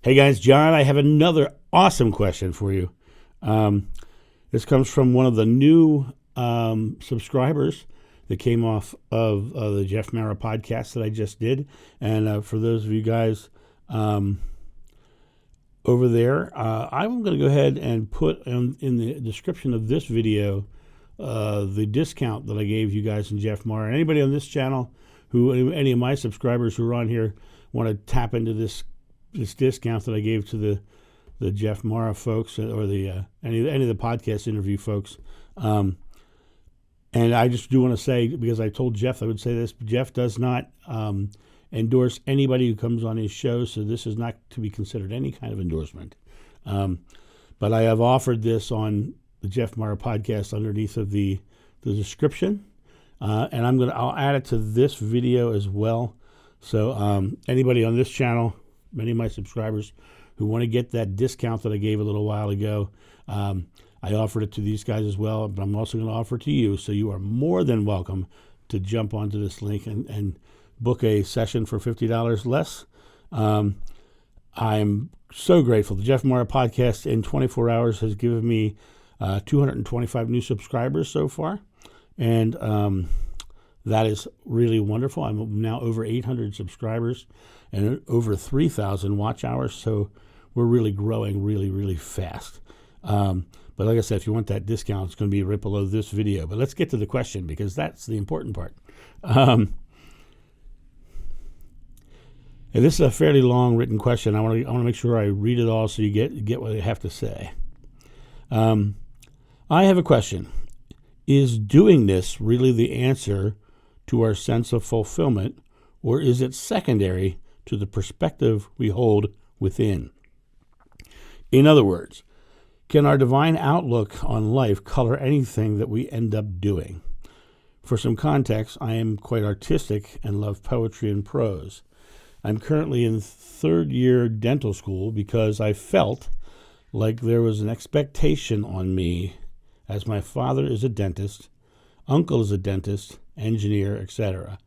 Hey guys, John, I have another awesome question for you. This comes from one of the new subscribers that came off of the Jeff Mara podcast that I just did. And for those of you guys over there, I'm going to go ahead and put in the description of this video the discount that I gave you guys in Jeff Mara. Anybody on this channel, any of my subscribers who are on here, want to tap into this discount that I gave to the Jeff Mara folks or the any of the podcast interview folks. And I just do want to say, because I told Jeff I would say this, Jeff does not endorse anybody who comes on his show, so this is not to be considered any kind of endorsement. But I have offered this on the Jeff Mara podcast underneath of the description, and I'll add it to this video as well. So anybody on this channel, many of my subscribers who want to get that discount that I gave a little while ago, I offered it to these guys as well, but I'm also going to offer it to you. So you are more than welcome to jump onto this link and book a session for $50 less. I'm so grateful. The Jeff Mara podcast in 24 hours has given me 225 new subscribers so far. And that is really wonderful. I'm now over 800 subscribers and over 3,000 watch hours. So we're really growing really, really fast. But like I said, if you want that discount, it's going to be right below this video. But let's get to the question, because that's the important part. And this is a fairly long written question. I want to make sure I read it all so you get what I have to say. I have a question. Is doing this really the answer to our sense of fulfillment, or is it secondary to the perspective we hold within? In other words, can our divine outlook on life color anything that we end up doing? For some context, I am quite artistic and love poetry and prose. I'm currently in third year dental school because I felt like there was an expectation on me, as my father is a dentist, uncle is a dentist, engineer, etc.,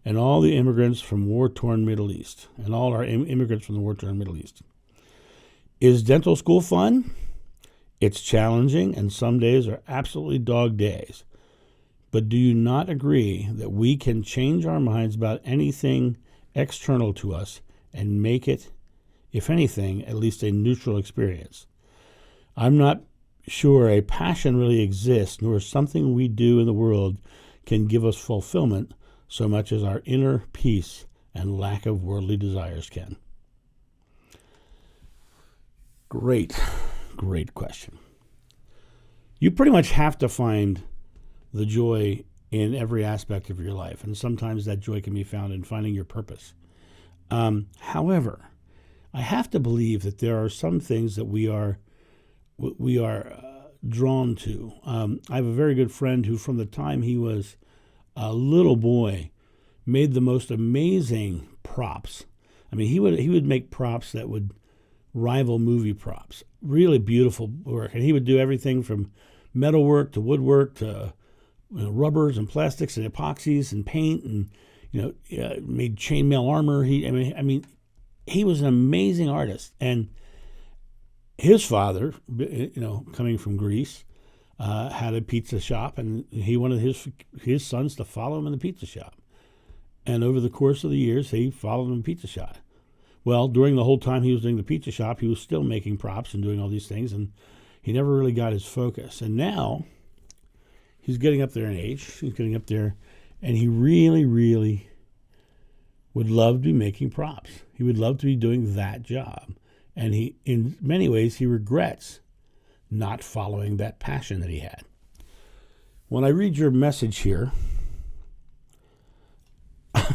and all the immigrants from war-torn Middle East, and all our immigrants from the war-torn Middle East. Is dental school fun? It's challenging, and some days are absolutely dog days. But do you not agree that we can change our minds about anything external to us and make it, if anything, at least a neutral experience? I'm not sure a passion really exists, nor something we do in the world can give us fulfillment so much as our inner peace and lack of worldly desires can. Great question. You pretty much have to find the joy in every aspect of your life, and sometimes that joy can be found in finding your purpose. However, I have to believe that there are some things that we are drawn to. I have a very good friend who, from the time he was a little boy, made the most amazing props. I mean, he would make props that would rival movie props. Really beautiful work, and he would do everything from metal work to woodwork to rubbers and plastics and epoxies and paint, and made chainmail armor. I mean, he was an amazing artist. And his father, coming from Greece, had a pizza shop, and he wanted his sons to follow him in the pizza shop. And over the course of the years, he followed him in the pizza shop. Well, during the whole time he was doing the pizza shop, he was still making props and doing all these things, and he never really got his focus. And now he's getting up there in age. He's getting up there, and he really, really would love to be making props. He would love to be doing that job. And he, in many ways, he regrets not following that passion that he had. When I read your message here,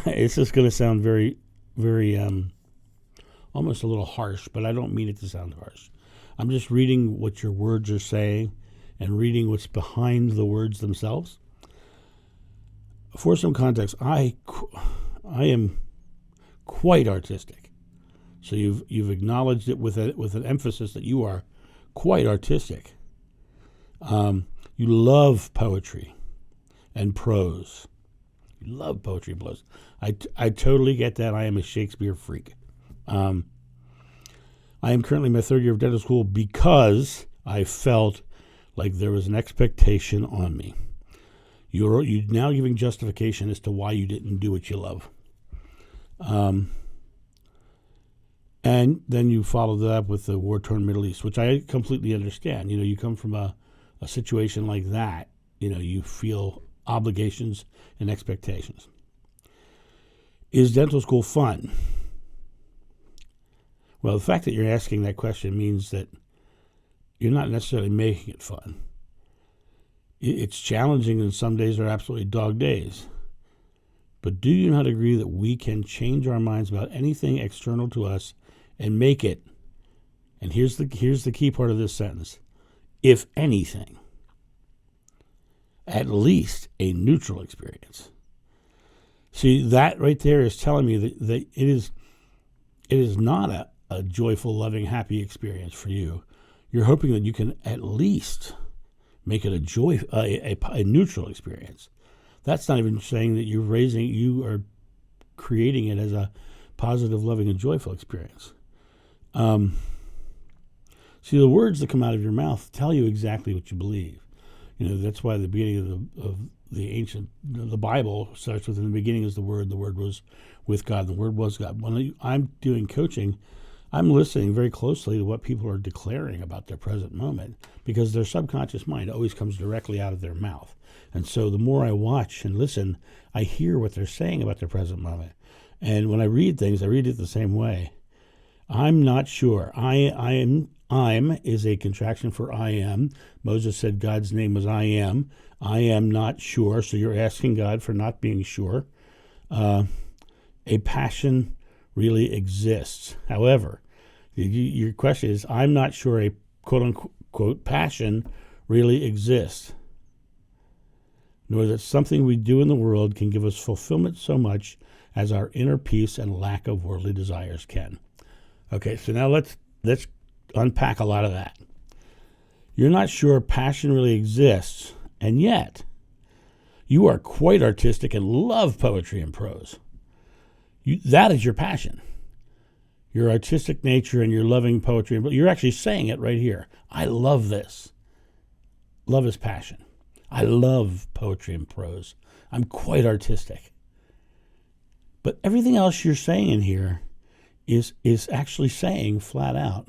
it's just going to sound very, very, almost a little harsh, but I don't mean it to sound harsh. I'm just reading what your words are saying and reading what's behind the words themselves. For some context, I am quite artistic. So you've acknowledged it with an emphasis that you are quite artistic. You love poetry and prose. You love poetry and prose. I totally get that. I am a Shakespeare freak. I am currently in my third year of dental school because I felt like there was an expectation on me. You're now giving justification as to why you didn't do what you love. And then you followed that up with the war-torn Middle East, which I completely understand. You come from a situation like that, you feel obligations and expectations. Is dental school fun? Well, the fact that you're asking that question means that you're not necessarily making it fun. It's challenging, and some days are absolutely dog days. But do you not agree that we can change our minds about anything external to us and make it, and here's the key part of this sentence, if anything, at least a neutral experience? See, that right there is telling me that it is not a joyful, loving, happy experience for you. You're hoping that you can at least make it a neutral experience. That's not even saying that you are creating it as a positive, loving, and joyful experience. See, the words that come out of your mouth tell you exactly what you believe. That's why the beginning of the Bible starts with, in the beginning is the Word was with God, the Word was God. When I'm doing coaching, I'm listening very closely to what people are declaring about their present moment, because their subconscious mind always comes directly out of their mouth. And so the more I watch and listen, I hear what they're saying about their present moment. And when I read things, I read it the same way. I'm not sure. I'm is a contraction for I am. Moses said God's name was I am. I am not sure. So you're asking God for not being sure. A passion really exists. However, your question is, I'm not sure a quote unquote passion really exists, nor that something we do in the world can give us fulfillment so much as our inner peace and lack of worldly desires can. Okay, so now let's unpack a lot of that. You're not sure passion really exists, and yet you are quite artistic and love poetry and prose. That is your passion. Your artistic nature and your loving poetry. You're actually saying it right here. I love this. Love is passion. I love poetry and prose. I'm quite artistic. But everything else you're saying in here is actually saying flat out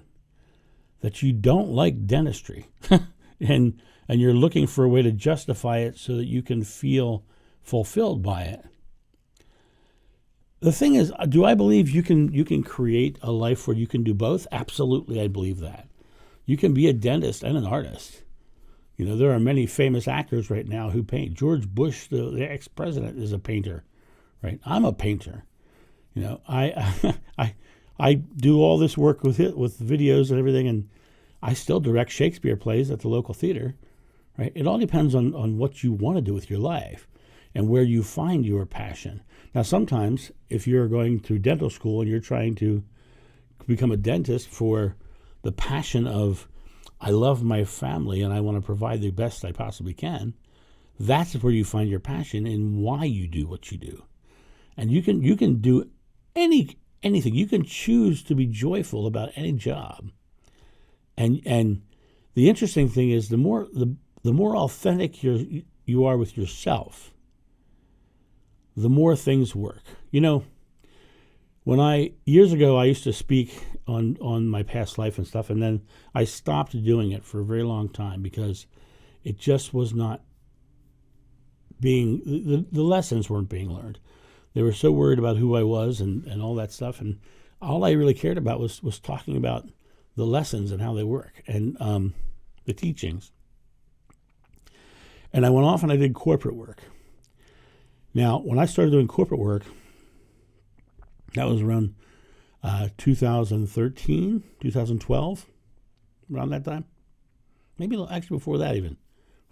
that you don't like dentistry and you're looking for a way to justify it so that you can feel fulfilled by it. The thing is, do I believe you can create a life where you can do both? Absolutely, I believe that. You can be a dentist and an artist. There are many famous actors right now who paint. George Bush, the ex-president, is a painter, right? I'm a painter. I do all this work with videos and everything, and I still direct Shakespeare plays at the local theater, right? It all depends on what you want to do with your life and where you find your passion. Now, sometimes if you're going through dental school and you're trying to become a dentist for the passion of, I love my family and I want to provide the best I possibly can, that's where you find your passion in why you do what you do. And you can do anything. You can choose to be joyful about any job. And the interesting thing is, the more authentic you are with yourself, the more things work. Years ago I used to speak on my past life and stuff, and then I stopped doing it for a very long time because it just was not being, the lessons weren't being learned. They were so worried about who I was and all that stuff, and all I really cared about was talking about the lessons and how they work and the teachings. And I went off and I did corporate work. Now, when I started doing corporate work, that was around 2013, 2012, around that time. Maybe actually before that even,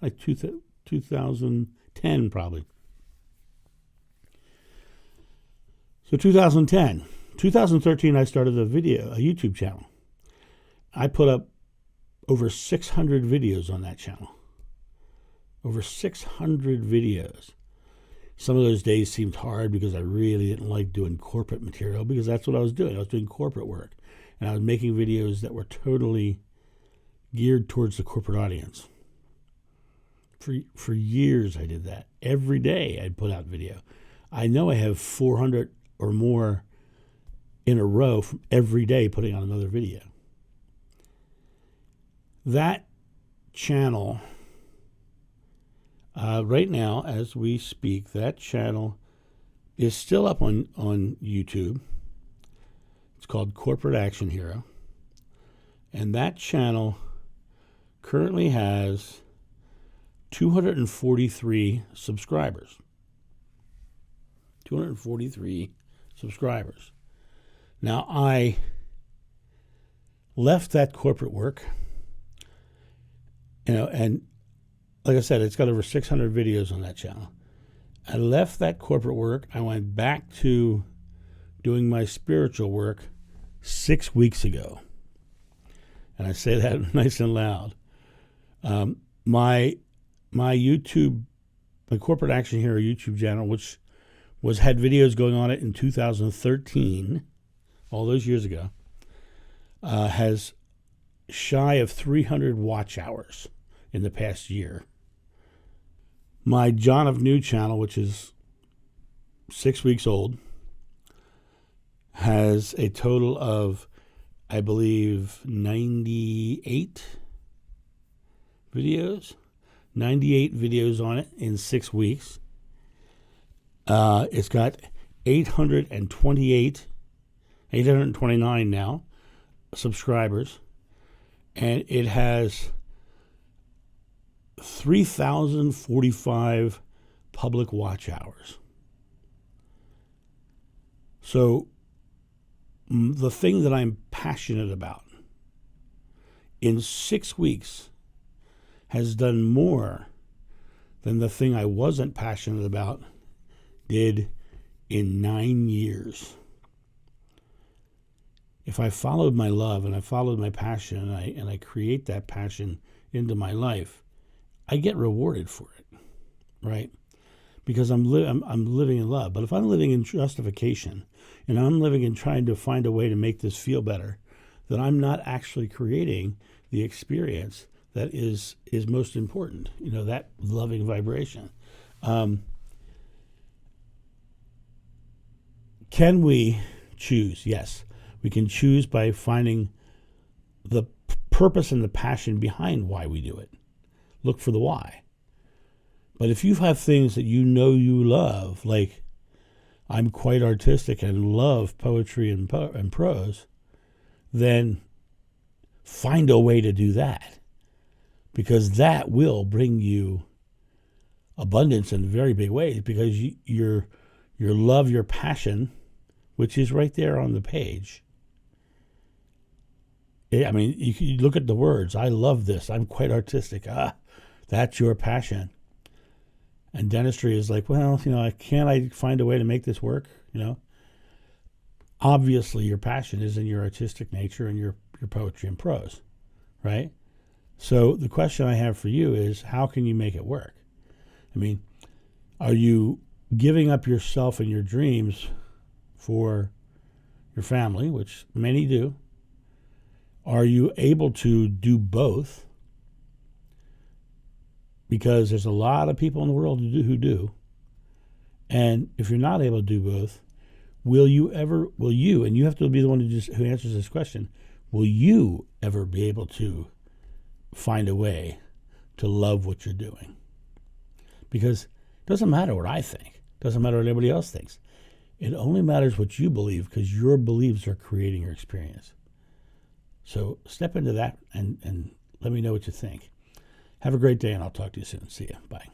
like 2010 probably. So 2013, I started a YouTube channel. I put up over 600 videos on that channel. Over 600 videos. Some of those days seemed hard because I really didn't like doing corporate material, because that's what I was doing. I was doing corporate work. and I was making videos that were totally geared towards the corporate audience. For years I did that. Every day I'd put out video. I know I have 400 or more in a row from every day putting out another video. That channel, right now as we speak, that channel is still up on YouTube. It's called Corporate Action Hero. And that channel currently has 243 subscribers. 243 subscribers. Now, I left that corporate work, and like I said, it's got over 600 videos on that channel. I left that corporate work. I went back to doing my spiritual work 6 weeks ago. And I say that nice and loud. My YouTube, my Corporate Action Hero YouTube channel, which had videos going on it in 2013, all those years ago, has shy of 300 watch hours in the past year. My John of New channel, which is 6 weeks old, has a total of, I believe, 98 videos. 98 videos on it in 6 weeks. It's got 829 now subscribers, and it has 3,045 public watch hours. So the thing that I'm passionate about in 6 weeks has done more than the thing I wasn't passionate about did in 9 years. If I followed my love and I followed my passion and I create that passion into my life, I get rewarded for it, right? Because I'm living in love. But if I'm living in justification and I'm living in trying to find a way to make this feel better, then I'm not actually creating the experience that is most important, that loving vibration. Can we choose? Yes, we can choose by finding the purpose and the passion behind why we do it. Look for the why. But if you have things that you love, like I'm quite artistic and love poetry and prose, then find a way to do that. Because that will bring you abundance in very big ways, because your love, your passion, which is right there on the page. I mean, you look at the words. I love this. I'm quite artistic. That's your passion. And dentistry is like, well, can't I find a way to make this work? Obviously your passion is in your artistic nature and your poetry and prose, right? So the question I have for you is, how can you make it work? I mean, are you giving up yourself and your dreams for your family, which many do? Are you able to do both? Because there's a lot of people in the world who do. And if you're not able to do both, will you, and you have to be the one who answers this question, will you ever be able to find a way to love what you're doing? Because it doesn't matter what I think. It doesn't matter what anybody else thinks. It only matters what you believe, because your beliefs are creating your experience. So step into that and let me know what you think. Have a great day, and I'll talk to you soon. See you. Bye.